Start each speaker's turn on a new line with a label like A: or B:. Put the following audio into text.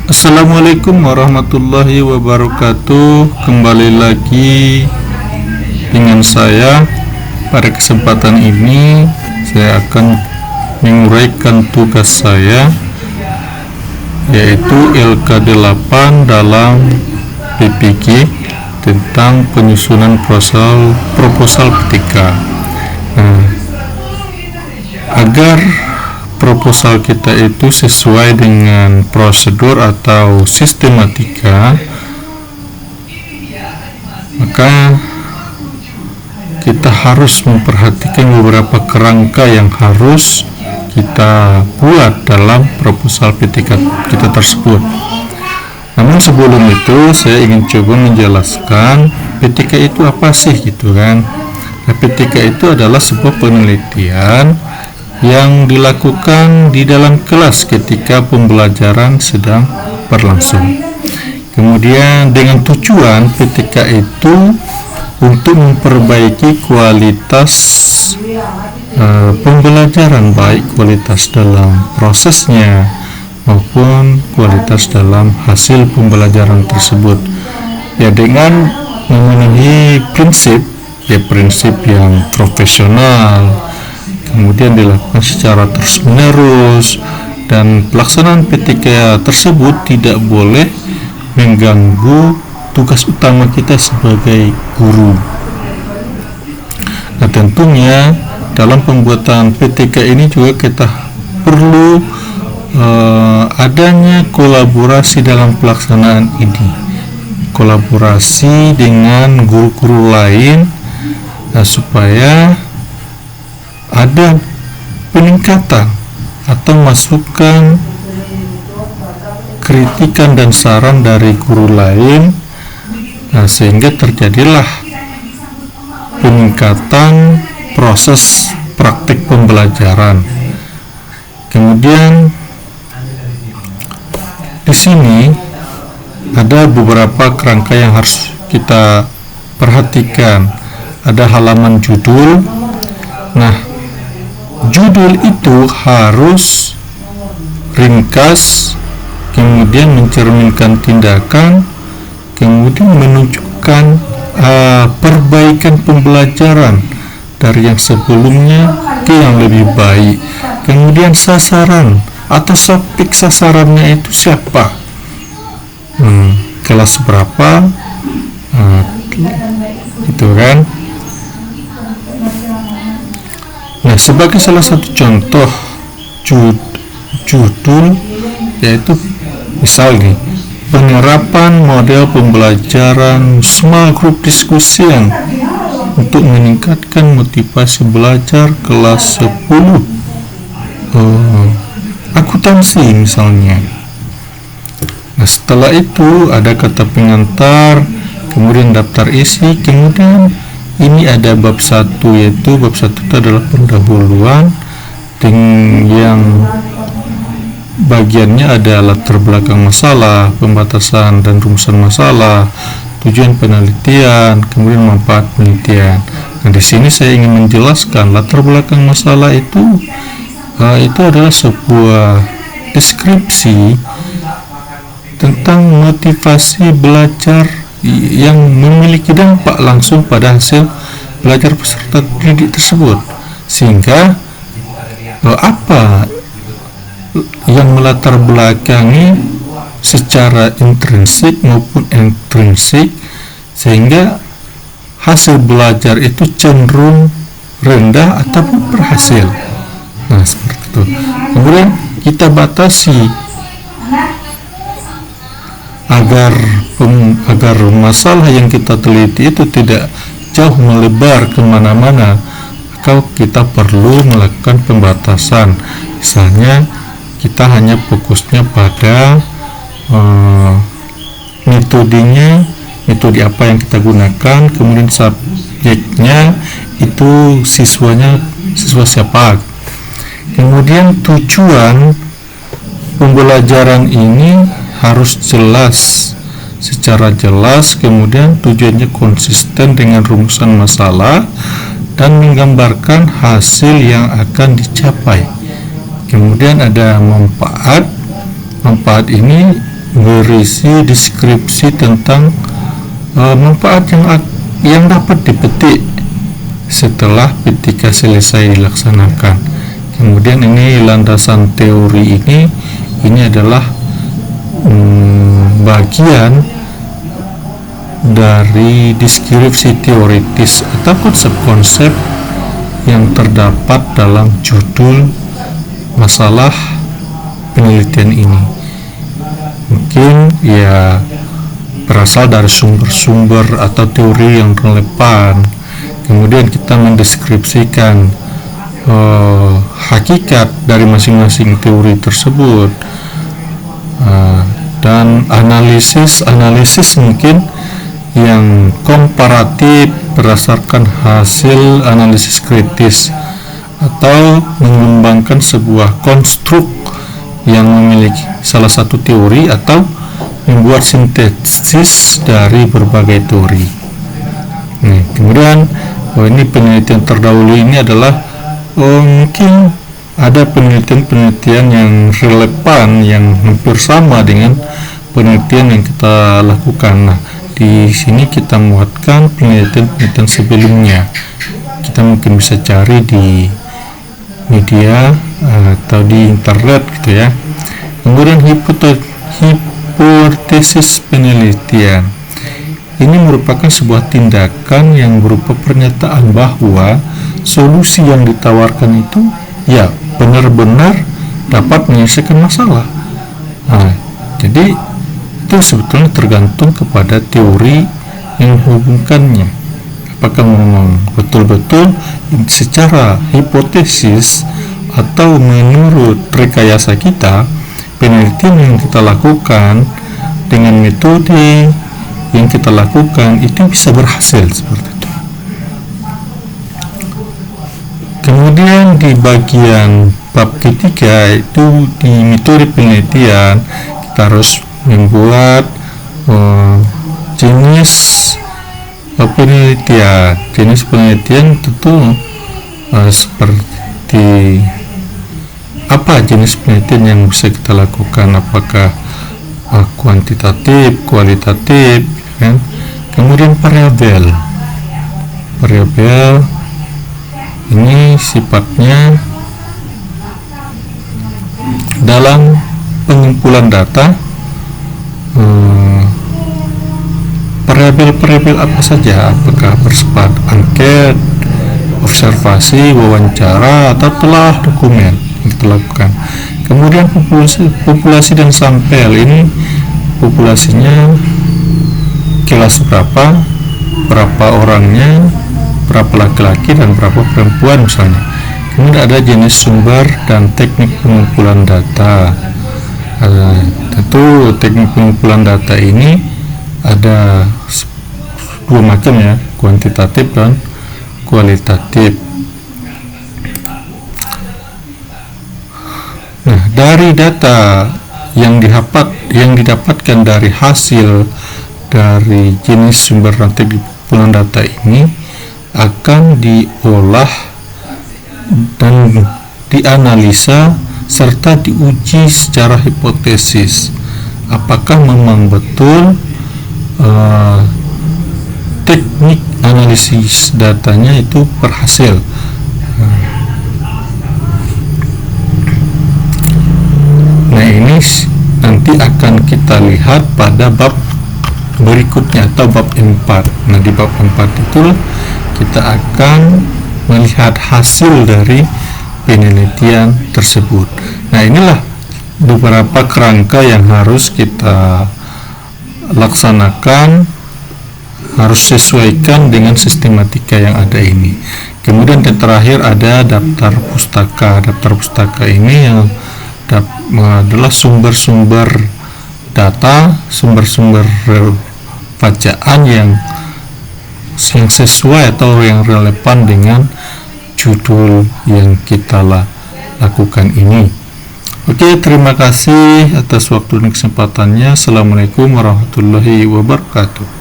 A: Assalamualaikum warahmatullahi wabarakatuh. Kembali lagi dengan saya. Pada kesempatan ini saya akan menguraikan tugas saya, yaitu LK8 dalam PPG tentang penyusunan proposal PTK. Agar proposal kita itu sesuai dengan prosedur atau sistematika, maka kita harus memperhatikan beberapa kerangka yang harus kita buat dalam proposal PTK kita tersebut. Namun sebelum itu saya ingin coba menjelaskan PTK itu apa sih gitu kan. Nah, PTK itu adalah sebuah penelitian yang dilakukan di dalam kelas ketika pembelajaran sedang berlangsung. Kemudian dengan tujuan PTK itu untuk memperbaiki kualitas pembelajaran, baik kualitas dalam prosesnya maupun kualitas dalam hasil pembelajaran tersebut. Ya, dengan memenuhi prinsip yang profesional, kemudian dilakukan secara terus-menerus, dan pelaksanaan PTK tersebut tidak boleh mengganggu tugas utama kita sebagai guru. Nah, tentunya dalam pembuatan PTK ini juga kita perlu adanya kolaborasi dalam pelaksanaan ini, kolaborasi dengan guru-guru lain, supaya ada peningkatan atau masukan, kritikan dan saran dari guru lain, sehingga terjadilah peningkatan proses praktik pembelajaran. Kemudian di sini ada beberapa kerangka yang harus kita perhatikan. Ada halaman judul. Nah, judul itu harus ringkas, kemudian mencerminkan tindakan, kemudian menunjukkan perbaikan pembelajaran dari yang sebelumnya ke yang lebih baik. Kemudian sasaran atau topik sasarannya itu siapa, kelas berapa, gitu kan. Nah, sebagai salah satu contoh judul, yaitu misal nih, penerapan model pembelajaran small group discussion untuk meningkatkan motivasi belajar kelas 10 akuntansi misalnya. Nah, setelah itu ada kata pengantar, kemudian daftar isi, kemudian ini ada bab 1, yaitu bab 1 itu adalah pendahuluan, yang bagiannya ada latar belakang masalah, pembatasan dan rumusan masalah, tujuan penelitian, kemudian manfaat penelitian. Nah, di sini saya ingin menjelaskan latar belakang masalah itu adalah sebuah deskripsi tentang motivasi belajar yang memiliki dampak langsung pada hasil belajar peserta didik tersebut, sehingga apa yang melatar belakangi secara intrinsik maupun ekstrinsik, sehingga hasil belajar itu cenderung rendah ataupun berhasil. Nah, seperti itu. Kemudian kita batasi agar masalah yang kita teliti itu tidak jauh melebar kemana-mana, maka kita perlu melakukan pembatasan. Misalnya kita hanya fokusnya pada metode apa yang kita gunakan, kemudian subjeknya itu siswa siapa, kemudian tujuan pembelajaran ini harus jelas, secara jelas, kemudian tujuannya konsisten dengan rumusan masalah dan menggambarkan hasil yang akan dicapai. Kemudian ada manfaat. Manfaat ini berisi deskripsi tentang manfaat yang dapat dipetik setelah petika selesai dilaksanakan. Kemudian ini landasan teori ini adalah bagian dari deskripsi teoritis atau konsep-konsep yang terdapat dalam judul masalah penelitian ini. Mungkin ya berasal dari sumber-sumber atau teori yang relevan. Kemudian kita mendeskripsikan hakikat dari masing-masing teori tersebut, dan analisis mungkin yang komparatif berdasarkan hasil analisis kritis, atau mengembangkan sebuah konstruk yang memiliki salah satu teori atau membuat sintesis dari berbagai teori. Nah, kemudian ini penelitian terdahulu ini adalah mungkin ada penelitian yang relevan yang hampir sama dengan penelitian yang kita lakukan. Nah, di sini kita muatkan penelitian sebelumnya. Kita mungkin bisa cari di media atau di internet gitu ya. Kemudian hipotesis penelitian ini merupakan sebuah tindakan yang berupa pernyataan bahwa solusi yang ditawarkan itu ya benar-benar dapat menyelesaikan masalah. Nah, jadi itu sebetulnya tergantung kepada teori yang menghubungkannya. Apakah memang betul-betul secara hipotesis atau menurut rekayasa kita, penelitian yang kita lakukan dengan metode yang kita lakukan itu bisa berhasil seperti itu. Kemudian di bagian bab ketiga itu di metode penelitian kita harus membuat jenis penelitian tentu seperti apa jenis penelitian yang bisa kita lakukan, apakah kuantitatif, kualitatif, kan? Kemudian variabel ini sifatnya dalam pengumpulan data. Variabel apa saja, apakah bersifat angket, observasi, wawancara, atau telah dokumen yang kita lakukan. Kemudian populasi dan sampel ini populasinya kelas berapa orangnya, berapa laki-laki dan berapa perempuan misalnya. Kemudian ada jenis sumber dan teknik pengumpulan data. Tentu teknik pengumpulan data ini ada dua macam ya, kuantitatif dan kualitatif. Nah, dari data yang didapatkan dari hasil dari jenis sumber dan teknik pengumpulan data ini akan diolah dan dianalisa serta diuji secara hipotesis apakah memang betul teknik analisis datanya itu berhasil. Nah, ini nanti akan kita lihat pada bab berikutnya atau bab 4. Nah, di bab 4 itu kita akan melihat hasil dari penelitian tersebut. Nah, inilah beberapa kerangka yang harus kita laksanakan, harus sesuaikan dengan sistematika yang ada ini. Kemudian yang terakhir ada daftar pustaka. Daftar pustaka ini yang adalah sumber-sumber data, sumber-sumber bacaan yang sesuai atau yang relevan dengan judul yang kita lakukan ini. Oke, terima kasih atas waktu dan kesempatannya. Assalamualaikum warahmatullahi wabarakatuh.